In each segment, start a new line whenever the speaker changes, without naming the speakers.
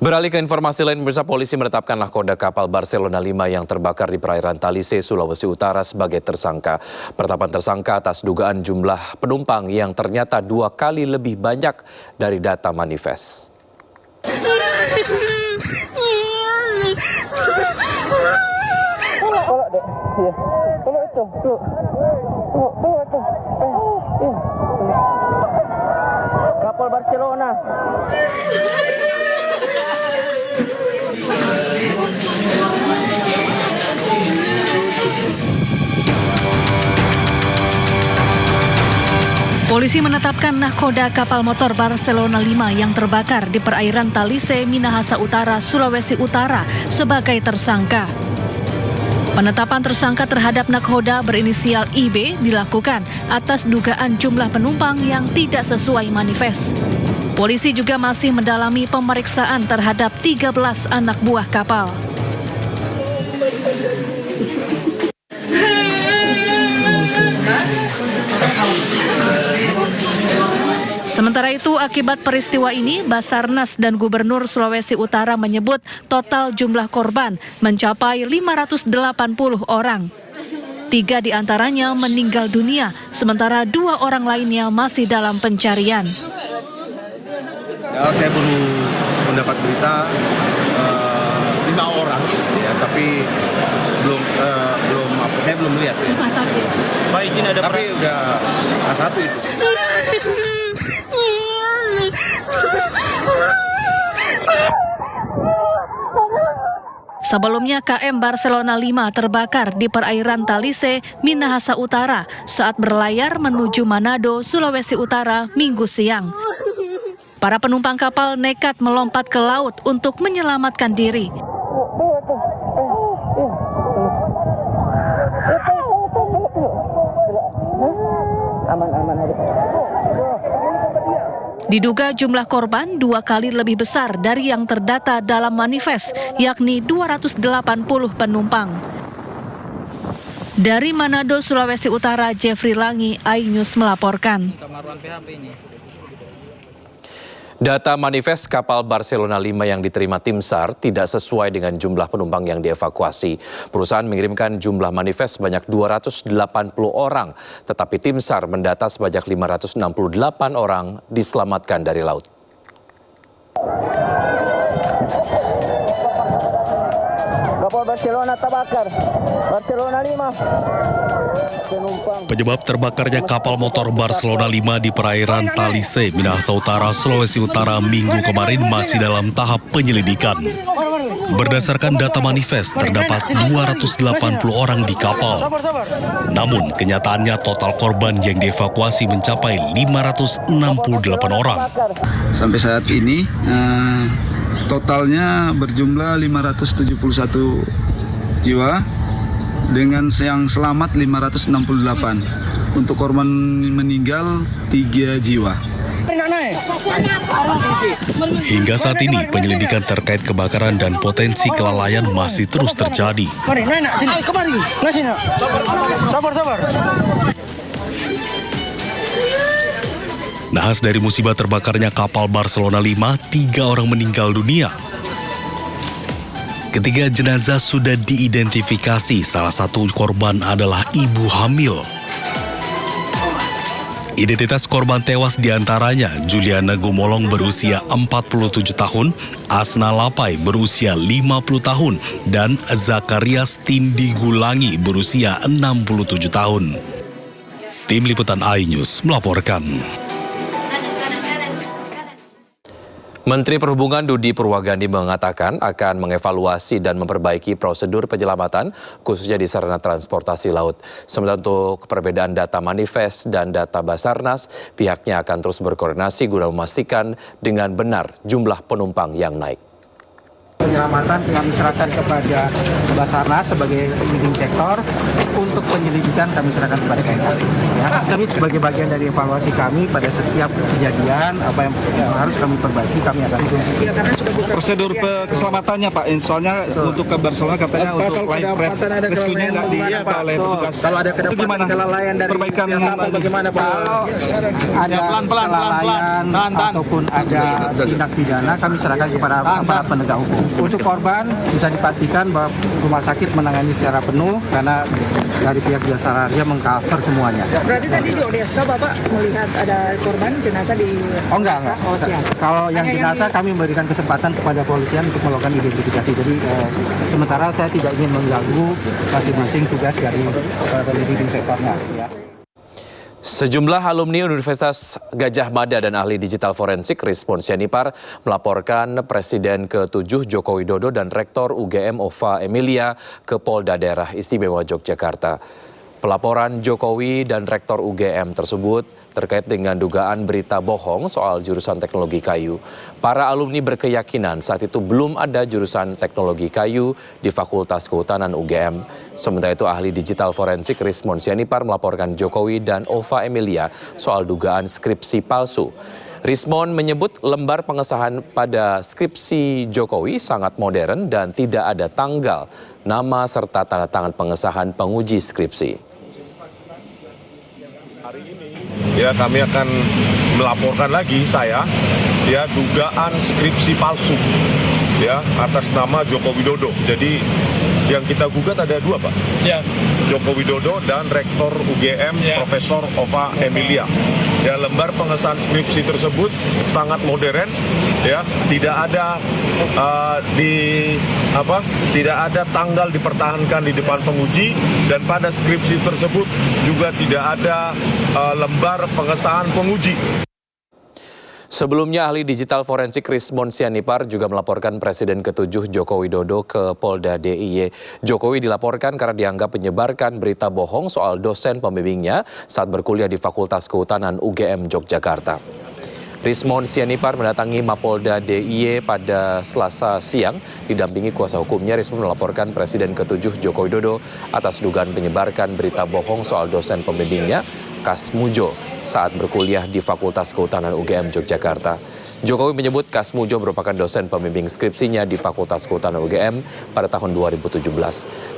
Beralih ke informasi lain, pemirsa, polisi menetapkan nahkoda kapal Barcelona 5 yang terbakar di perairan Talise, Sulawesi Utara sebagai tersangka. Penetapan tersangka atas dugaan jumlah penumpang yang ternyata 2 kali lebih banyak dari data manifest.
Kapal Barcelona.
Polisi menetapkan nahkoda kapal motor Barcelona 5 yang terbakar di perairan Talise, Minahasa Utara, Sulawesi Utara sebagai tersangka. Penetapan tersangka terhadap nahkoda berinisial IB dilakukan atas dugaan jumlah penumpang yang tidak sesuai manifest. Polisi juga masih mendalami pemeriksaan terhadap 13 anak buah kapal. Sementara itu, akibat peristiwa ini, Basarnas dan Gubernur Sulawesi Utara menyebut total jumlah korban mencapai 580 orang. 3 diantaranya meninggal dunia, sementara 2 orang lainnya masih dalam pencarian.
Ya, saya baru mendapat berita 5 orang, ya, tapi saya belum melihat ya.
Pak, izin ada
tapi udah A1 itu.
Sebelumnya KM Barcelona 5 terbakar di perairan Talise, Minahasa Utara saat berlayar menuju Manado, Sulawesi Utara Minggu siang. Para penumpang kapal nekat melompat ke laut untuk menyelamatkan diri. Diduga jumlah korban 2 kali lebih besar dari yang terdata dalam manifest, yakni 280 penumpang. Dari Manado, Sulawesi Utara, Jeffrey Langi, iNews melaporkan.
Data manifest kapal Barcelona 5 yang diterima tim SAR tidak sesuai dengan jumlah penumpang yang dievakuasi. Perusahaan mengirimkan jumlah manifest sebanyak 280 orang, tetapi tim SAR mendata sebanyak 568 orang diselamatkan dari laut.
kapal Barcelona terbakar. Barcelona 5.
Penyebab terbakarnya kapal motor Barcelona 5 di perairan Talise, Minahasa Utara, Sulawesi Utara Minggu kemarin masih dalam tahap penyelidikan. Berdasarkan data manifest, terdapat 280 orang di kapal. Namun, kenyataannya total korban yang dievakuasi mencapai 568 orang.
Sampai saat ini, totalnya berjumlah 571 jiwa, dengan yang selamat 568. Untuk korban meninggal 3 jiwa.
Hingga saat ini, penyelidikan terkait kebakaran dan potensi kelalaian masih terus terjadi. Nahas dari musibah terbakarnya kapal Barcelona 5, 3 orang meninggal dunia. Ketiga jenazah sudah diidentifikasi, salah satu korban adalah ibu hamil. Identitas korban tewas diantaranya Juliana Gumolong berusia 47 tahun, Asna Lapai berusia 50 tahun, dan Zakarias Tindi Gulangi berusia 67 tahun. Tim Liputan iNews melaporkan.
Menteri Perhubungan Dudi Purwagandi mengatakan akan mengevaluasi dan memperbaiki prosedur penyelamatan khususnya di sarana transportasi laut. Sementara untuk perbedaan data manifest dan data Basarnas, pihaknya akan terus berkoordinasi guna memastikan dengan benar jumlah penumpang yang naik.
penyelamatan kami serahkan kepada Basarnas sebagai leading sektor. Untuk penyelidikan kami serahkan kepada KNKT. Ya, kami sebagai bagian dari evaluasi kami pada setiap kejadian apa yang harus kami perbaiki kami akan
Prosedur keselamatannya Pak, soalnya untuk ke Barcelona katanya untuk live rescue-nya nggak diapa oleh petugas.
Kalau ada
itu gimana?
kelalaian dari
Perbaikan
bagaimana Pak? Kalau ada kelalaian ataupun ada tindak pidana kami serahkan kepada aparat penegak hukum. Untuk korban bisa dipastikan bahwa rumah sakit menangani secara penuh karena dari pihak Jasa Marga mengcover semuanya.
Berarti tadi di Odeska Bapak melihat ada korban jenazah di...
Oh enggak.
Oh, siap.
Kalau yang jenazah kami memberikan kesempatan kepada polisian untuk melakukan identifikasi. Jadi sementara saya tidak ingin mengganggu masing-masing tugas dari leading sektornya. Ya.
Sejumlah alumni Universitas Gadjah Mada dan ahli digital forensik Rizmon Sianipar melaporkan Presiden ke-7 Joko Widodo dan Rektor UGM Ova Emilia ke Polda Daerah Istimewa Yogyakarta. Pelaporan Jokowi dan Rektor UGM tersebut terkait dengan dugaan berita bohong soal jurusan teknologi kayu. Para alumni berkeyakinan saat itu belum ada jurusan teknologi kayu di Fakultas Kehutanan UGM. Sementara itu ahli digital forensik Rizmon Sianipar melaporkan Jokowi dan Ova Emilia soal dugaan skripsi palsu. Rizmon menyebut lembar pengesahan pada skripsi Jokowi sangat modern dan tidak ada tanggal, nama serta tanda tangan pengesahan penguji skripsi.
Ya, kami akan melaporkan lagi dugaan skripsi palsu ya atas nama Joko Widodo. Jadi yang kita gugat ada dua, Pak. Ya. Joko Widodo dan Rektor UGM Profesor Ova Emilia. Ya, lembar pengesahan skripsi tersebut sangat modern, ya, tidak ada tidak ada tanggal dipertahankan di depan penguji, dan pada skripsi tersebut juga tidak ada lembar pengesahan penguji.
Sebelumnya, ahli digital forensik Rizmon Sianipar juga melaporkan Presiden ke-7 Joko Widodo ke Polda DIY. Jokowi dilaporkan karena dianggap menyebarkan berita bohong soal dosen pembimbingnya saat berkuliah di Fakultas Kehutanan UGM Yogyakarta. Rizmon Sianipar mendatangi Mapolda DIY pada Selasa siang. Didampingi kuasa hukumnya, Rizmon melaporkan Presiden ke-7 Joko Widodo atas dugaan menyebarkan berita bohong soal dosen pembimbingnya, Kasmujo, saat berkuliah di Fakultas Kehutanan UGM Yogyakarta. Jokowi menyebut Kasmujo merupakan dosen pembimbing skripsinya di Fakultas Kehutanan UGM pada tahun 2017.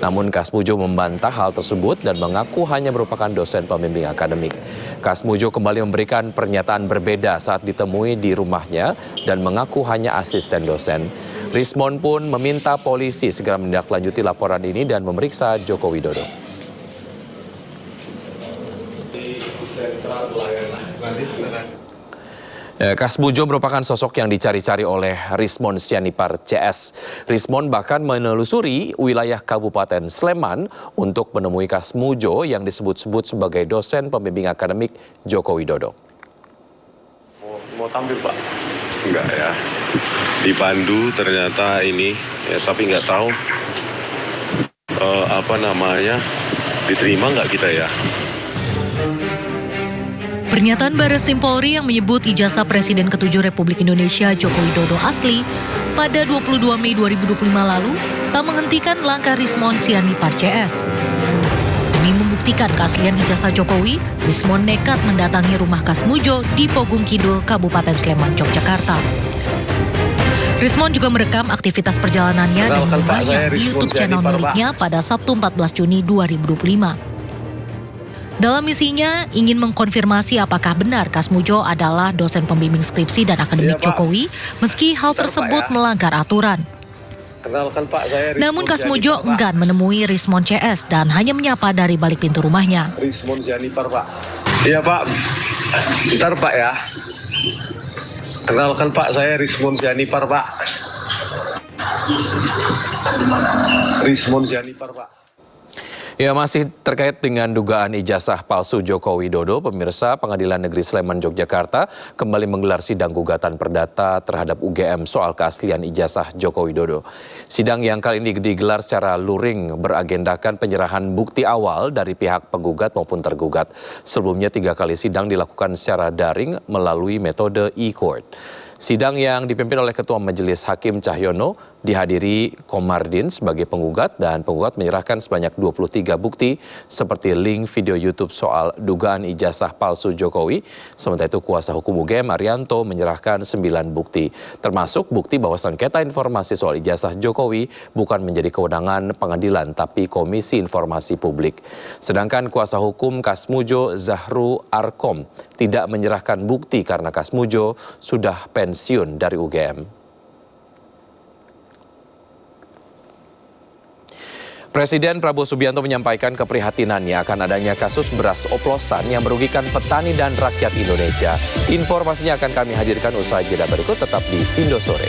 Namun Kasmujo membantah hal tersebut dan mengaku hanya merupakan dosen pembimbing akademik. Kasmujo kembali memberikan pernyataan berbeda saat ditemui di rumahnya dan mengaku hanya asisten dosen. Rizmon pun meminta polisi segera menindaklanjuti laporan ini dan memeriksa Joko Widodo. Kasmujo merupakan sosok yang dicari-cari oleh Rizmon Sianipar CS. Rizmon bahkan menelusuri wilayah Kabupaten Sleman untuk menemui Kasmujo yang disebut-sebut sebagai dosen pembimbing akademik Joko Widodo.
Mau tampil, Pak? Enggak ya. Dipandu ternyata ini, ya, tapi nggak tahu diterima nggak kita ya.
Pernyataan Barreskrim Polri yang menyebut ijazah Presiden ke-7 Republik Indonesia Joko Widodo asli pada 22 Mei 2025 lalu tak menghentikan langkah Rizmon Sianipar CS. Demi membuktikan keaslian ijazah Jokowi, Rizmon nekat mendatangi rumah Kasmujo di Pogung Kidul, Kabupaten Sleman, Yogyakarta. Rizmon juga merekam aktivitas perjalanannya dan mengunggahnya di YouTube channel miliknya pada Sabtu 14 Juni 2025. Dalam misinya, ingin mengkonfirmasi apakah benar Kasmujo adalah dosen pembimbing skripsi dan akademik Jokowi, meski hal tersebut melanggar aturan.
Kenalkan, Pak, saya Rizmon.
Namun Kasmujo enggan menemui Rizmon CS dan hanya menyapa dari balik pintu rumahnya.
Rizmon Sianipar, Pak. Iya, Pak. Bentar, Pak, ya. Kenalkan, Pak, saya Rizmon Sianipar, Pak. Rizmon Sianipar, Pak.
Ya, masih terkait dengan dugaan ijazah palsu Joko Widodo, pemirsa, Pengadilan Negeri Sleman Yogyakarta kembali menggelar sidang gugatan perdata terhadap UGM soal keaslian ijazah Joko Widodo. Sidang yang kali ini digelar secara luring beragendakan penyerahan bukti awal dari pihak penggugat maupun tergugat. Sebelumnya 3 kali sidang dilakukan secara daring melalui metode e-court. Sidang yang dipimpin oleh Ketua Majelis Hakim Cahyono dihadiri Komardin sebagai penggugat dan penggugat menyerahkan sebanyak 23 bukti seperti link video YouTube soal dugaan ijazah palsu Jokowi. Sementara itu kuasa hukum UGM Arianto menyerahkan 9 bukti, termasuk bukti bahwa sengketa informasi soal ijazah Jokowi bukan menjadi kewenangan pengadilan tapi Komisi Informasi Publik. Sedangkan kuasa hukum Kasmujo Zahru Arkom tidak menyerahkan bukti karena Kasmujo sudah pensiun dari UGM. Presiden Prabowo Subianto menyampaikan keprihatinannya akan adanya kasus beras oplosan yang merugikan petani dan rakyat Indonesia. Informasinya akan kami hadirkan usai jeda berikut, tetap di Sindo Sore.